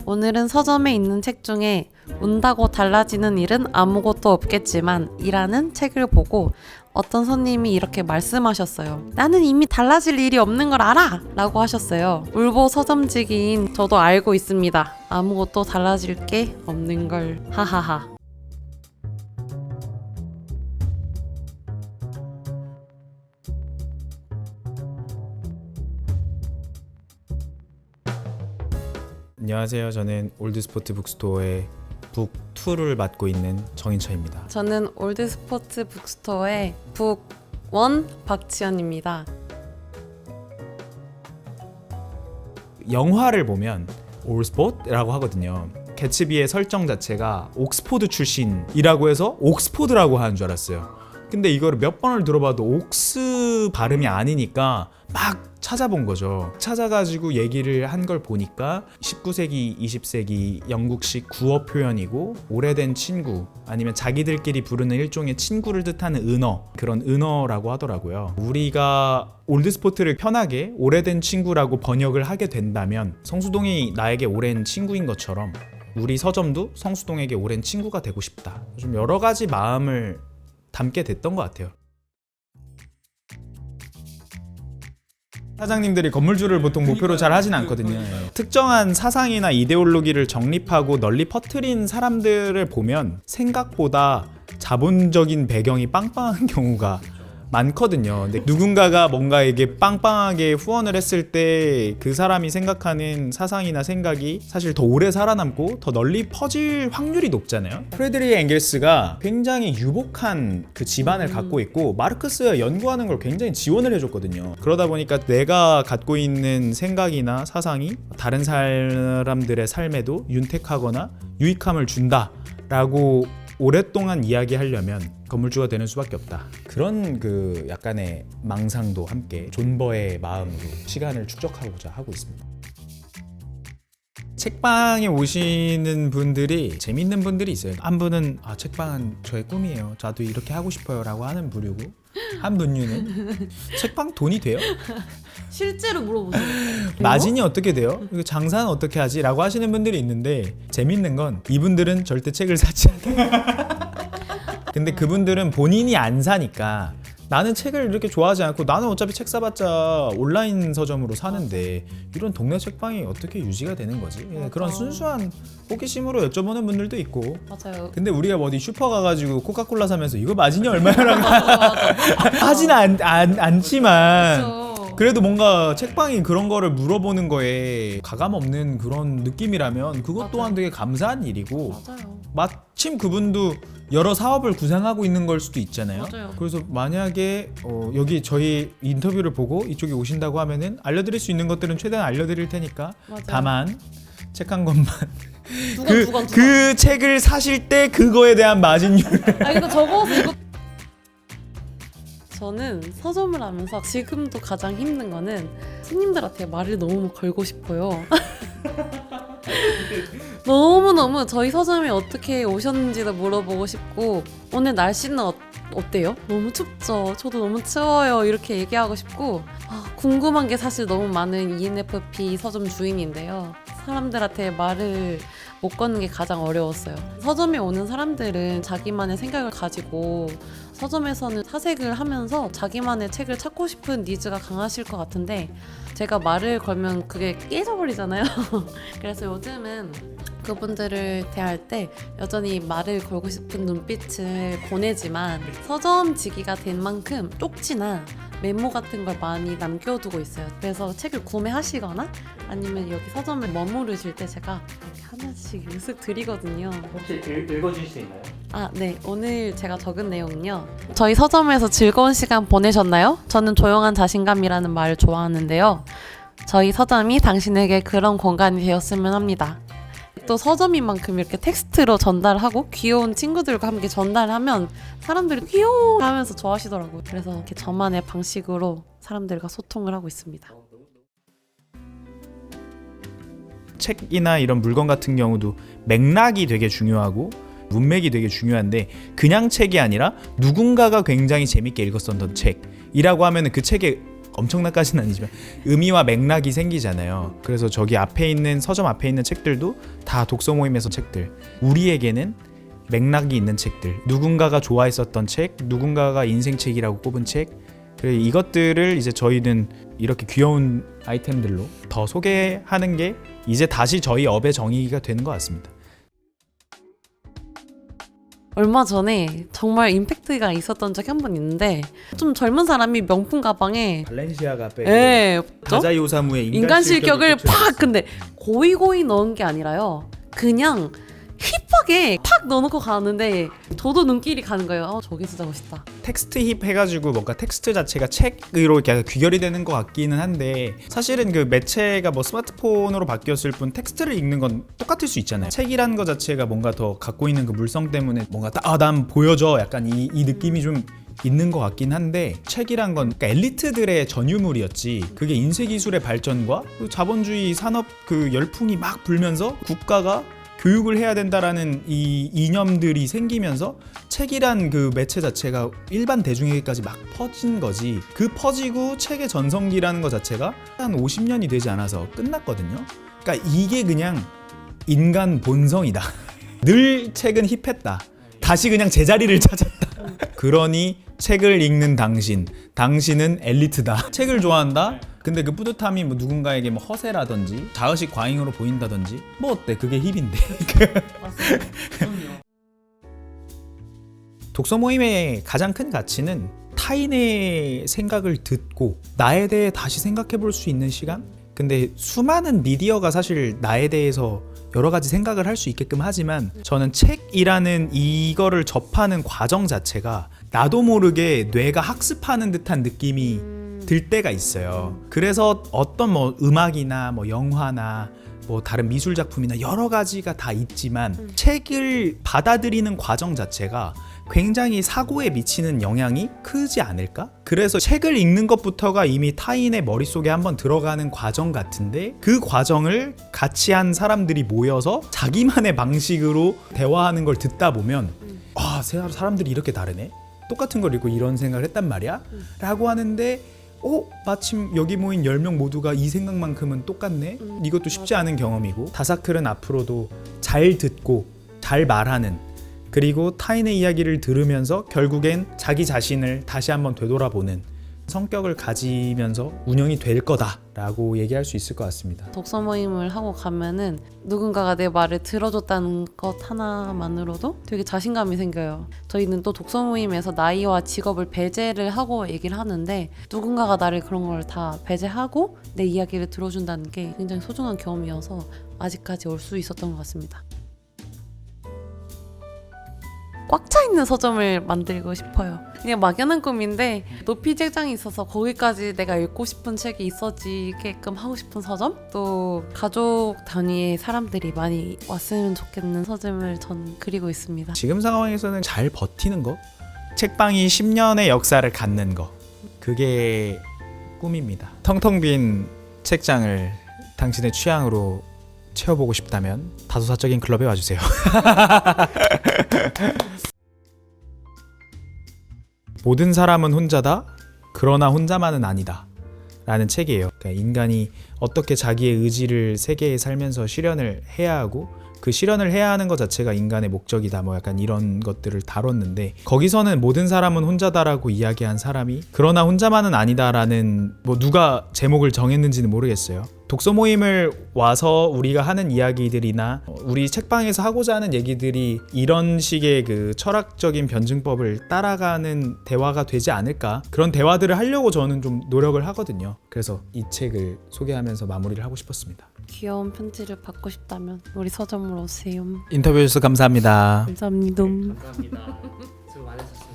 오늘은 서점에 있는 책 중에 운다고 달라지는 일은 아무것도 없겠지만 이라는 책을 보고 어떤 손님이 이렇게 말씀하셨어요. 나는 이미 달라질 일이 없는 걸 알아! 라고 하셨어요. 울보 서점직인 저도 알고 있습니다. 아무것도 달라질 게 없는 걸. 하하하. 안녕하세요. 저는 올드스포트 북스토어의 북2를 맡고 있는 정인철입니다. 저는 올드스포츠 북스토어의 북1 박지연입니다. 영화를 보면 올스포트라고 하거든요. 개츠비의 설정 자체가 옥스포드 출신이라고 해서 옥스포드라고 하는 줄 알았어요. 근데 이거를 몇 번을 들어봐도 옥스 발음이 아니니까 막 찾아본 거죠. 찾아가지고 얘기를 한 걸 보니까 19세기, 20세기 영국식 구어 표현이고 오래된 친구 아니면 자기들끼리 부르는 일종의 친구를 뜻하는 은어, 그런 은어라고 하더라고요. 우리가 올드스포트를 편하게 오래된 친구라고 번역을 하게 된다면 성수동이 나에게 오랜 친구인 것처럼 우리 서점도 성수동에게 오랜 친구가 되고 싶다. 좀 여러 가지 마음을 담게 됐던 것 같아요. 사장님들이 건물주를 보통 목표로 잘 하진 않거든요. 특정한 사상이나 이데올로기를 정립하고 널리 퍼뜨린 사람들을 보면 생각보다 자본적인 배경이 빵빵한 경우가 많거든요. 근데 누군가가 뭔가에게 빵빵하게 후원을 했을 때 그 사람이 생각하는 사상이나 생각이 사실 더 오래 살아남고 더 널리 퍼질 확률이 높잖아요. 프레드리히 엥겔스가 굉장히 유복한 그 집안을 갖고 있고 마르크스가 연구하는 걸 굉장히 지원을 해줬거든요. 그러다 보니까 내가 갖고 있는 생각이나 사상이 다른 사람들의 삶에도 윤택하거나 유익함을 준다라고 오랫동안 이야기하려면 건물주가 되는 수밖에 없다. 그런 그 약간의 망상도 함께 존버의 마음으로 시간을 축적하고자 하고 있습니다. 책방에 오시는 분들이 재밌는 분들이 있어요. 한 분은 책방은 저의 꿈이에요. 저도 이렇게 하고 싶어요 라고 하는 부류고, 한 분류는 책방 돈이 돼요? 실제로 물어보세요. 마진이 어떻게 돼요? 장사는 어떻게 하지? 라고 하시는 분들이 있는데 재밌는 건 이분들은 절대 책을 사지 않아요. 근데 그분들은 본인이 안 사니까 나는 책을 이렇게 좋아하지 않고 나는 어차피 책 사봤자 온라인 서점으로 사는데 이런 동네 책방이 어떻게 유지가 되는 거지? 그런 순수한 호기심으로 여쭤보는 분들도 있고. 맞아요. 근데 우리가 어디 슈퍼 가가지고 코카콜라 사면서 이거 마진이 얼마라고 하진 않지만 그렇죠. 그래도 뭔가 책방이 그런 거를 물어보는 거에 가감 없는 그런 느낌이라면 그것 또한 되게 감사한 일이고, 맞아요. 마침 그분도 여러 사업을 구상하고 있는 걸 수도 있잖아요. 맞아요. 그래서 만약에 여기 저희 인터뷰를 보고 이쪽에 오신다고 하면은 알려드릴 수 있는 것들은 최대한 알려드릴 테니까. 맞아요. 다만 책 한 권만 두건. 그 책을 사실 때 그거에 대한 마진율. 근데 적어서 이거 저는 서점을 하면서 지금도 가장 힘든 거는 손님들한테 말을 너무 걸고 싶어요. 너무너무 저희 서점에 어떻게 오셨는지도 물어보고 싶고, 오늘 날씨는 어때요? 너무 춥죠? 저도 너무 추워요. 이렇게 얘기하고 싶고, 궁금한 게 사실 너무 많은 ENFP 서점 주인인데요. 사람들한테 말을 못 거는 게 가장 어려웠어요. 서점에 오는 사람들은 자기만의 생각을 가지고 서점에서는 사색을 하면서 자기만의 책을 찾고 싶은 니즈가 강하실 것 같은데, 제가 말을 걸면 그게 깨져버리잖아요. 그래서 요즘은 그분들을 대할 때 여전히 말을 걸고 싶은 눈빛을 보내지만 서점지기가 된 만큼 쪽지나 메모 같은 걸 많이 남겨두고 있어요. 그래서 책을 구매하시거나 아니면 여기 서점에 머무르실 때 제가 이렇게 하나씩 쓱 드리거든요. 혹시 읽어주실 수 있나요? 네. 오늘 제가 적은 내용은요. 저희 서점에서 즐거운 시간 보내셨나요? 저는 조용한 자신감이라는 말을 좋아하는데요. 저희 서점이 당신에게 그런 공간이 되었으면 합니다. 또 서점인 만큼 이렇게 텍스트로 전달하고 귀여운 친구들과 함께 전달하면 사람들이 귀여워 하면서 좋아하시더라고요. 그래서 이렇게 저만의 방식으로 사람들과 소통을 하고 있습니다. 책이나 이런 물건 같은 경우도 맥락이 되게 중요하고 문맥이 되게 중요한데, 그냥 책이 아니라 누군가가 굉장히 재밌게 읽었었던 책이라고 하면 그 책에 엄청나까지는 아니지만 의미와 맥락이 생기잖아요. 그래서 저기 앞에 있는 서점 앞에 있는 책들도 다 독서 모임에서 책들. 우리에게는 맥락이 있는 책들, 누군가가 좋아했었던 책, 누군가가 인생책이라고 꼽은 책, 그리고 이것들을 이제 저희는 이렇게 귀여운 아이템들로 더 소개하는 게 이제 다시 저희 업의 정의가 되는 것 같습니다. 얼마 전에 정말 임팩트가 있었던 적이 한 번 있는데 좀 젊은 사람이 명품 가방에 발렌시아가 빼고 예, 가자 요사무의 인간 실격을 팍 근데 고이고이 넣은 게 아니라요. 그냥 힙하게 팍 넣어놓고 가는데 저도 눈길이 가는 거예요. 저게 진짜 멋있다. 텍스트 힙 해가지고 뭔가 텍스트 자체가 책으로 이렇게 귀결이 되는 것 같기는 한데 사실은 그 매체가 뭐 스마트폰으로 바뀌었을 뿐 텍스트를 읽는 건 똑같을 수 있잖아요. 책이라는 것 자체가 뭔가 더 갖고 있는 그 물성 때문에 뭔가 난 보여줘 약간 이 느낌이 좀 있는 것 같긴 한데 책이란 건 그러니까 엘리트들의 전유물이었지 그게 인쇄기술의 발전과 그 자본주의 산업 그 열풍이 막 불면서 국가가 교육을 해야 된다라는 이 이념들이 생기면서 책이란 그 매체 자체가 일반 대중에게까지 막 퍼진 거지. 그 퍼지고 책의 전성기라는 것 자체가 한 50년이 되지 않아서 끝났거든요. 그러니까 이게 그냥 인간 본성이다. 늘 책은 힙했다. 다시 그냥 제자리를 찾았다. 그러니 책을 읽는 당신은 엘리트다. 책을 좋아한다. 근데 그 뿌듯함이 뭐 누군가에게 뭐 허세라든지 자의식 과잉으로 보인다든지 뭐 어때? 그게 힙인데. 독서 모임의 가장 큰 가치는 타인의 생각을 듣고 나에 대해 다시 생각해 볼 수 있는 시간? 근데 수많은 미디어가 사실 나에 대해서 여러 가지 생각을 할 수 있게끔 하지만 저는 책이라는 이거를 접하는 과정 자체가 나도 모르게 뇌가 학습하는 듯한 느낌이 들 때가 있어요. 그래서 어떤 뭐 음악이나 뭐 영화나 뭐 다른 미술 작품이나 여러 가지가 다 있지만 책을 받아들이는 과정 자체가 굉장히 사고에 미치는 영향이 크지 않을까? 그래서 책을 읽는 것부터가 이미 타인의 머릿속에 한번 들어가는 과정 같은데 그 과정을 같이 한 사람들이 모여서 자기만의 방식으로 대화하는 걸 듣다 보면 사람들이 이렇게 다르네? 똑같은 걸 읽고 이런 생각을 했단 말이야? 라고 하는데 마침 여기 모인 10명 모두가 이 생각만큼은 똑같네? 이것도 쉽지 않은 경험이고 다사클은 앞으로도 잘 듣고 잘 말하는 그리고 타인의 이야기를 들으면서 결국엔 자기 자신을 다시 한번 되돌아보는 성격을 가지면서 운영이 될 거다라고 얘기할 수 있을 것 같습니다. 독서 모임을 하고 가면은 누군가가 내 말을 들어줬다는 것 하나만으로도 되게 자신감이 생겨요. 저희는 또 독서 모임에서 나이와 직업을 배제를 하고 얘기를 하는데 누군가가 나를 그런 걸 다 배제하고 내 이야기를 들어준다는 게 굉장히 소중한 경험이어서 아직까지 올 수 있었던 것 같습니다. 꽉 차 있는 서점을 만들고 싶어요. 그냥 막연한 꿈인데 높이 책장이 있어서 거기까지 내가 읽고 싶은 책이 있어지게끔 하고 싶은 서점? 또 가족 단위의 사람들이 많이 왔으면 좋겠는 서점을 전 그리고 있습니다. 지금 상황에서는 잘 버티는 거? 책방이 10년의 역사를 갖는 거 그게 꿈입니다. 텅텅 빈 책장을 당신의 취향으로 채워보고 싶다면 다소사적인 클럽에 와주세요. 모든 사람은 혼자다. 그러나 혼자만은 아니다. 라는 책이에요. 그러니까 인간이 어떻게 자기의 의지를 세계에 살면서 실현을 해야 하고 그 실현을 해야 하는 것 자체가 인간의 목적이다. 뭐 약간 이런 것들을 다뤘는데 거기서는 모든 사람은 혼자다라고 이야기한 사람이 그러나 혼자만은 아니다라는 뭐 누가 제목을 정했는지는 모르겠어요. 독서 모임을 와서 우리가 하는 이야기들이나 우리 책방에서 하고자 하는 얘기들이 이런 식의 그 철학적인 변증법을 따라가는 대화가 되지 않을까 그런 대화들을 하려고 저는 좀 노력을 하거든요. 그래서 이 책을 소개하면서 마무리를 하고 싶었습니다. 귀여운 편지를 받고 싶다면 우리 서점으로 오세요. 인터뷰 해주셔서 감사합니다. 감사합니다. 감사합니다. 수고 많으셨습니다.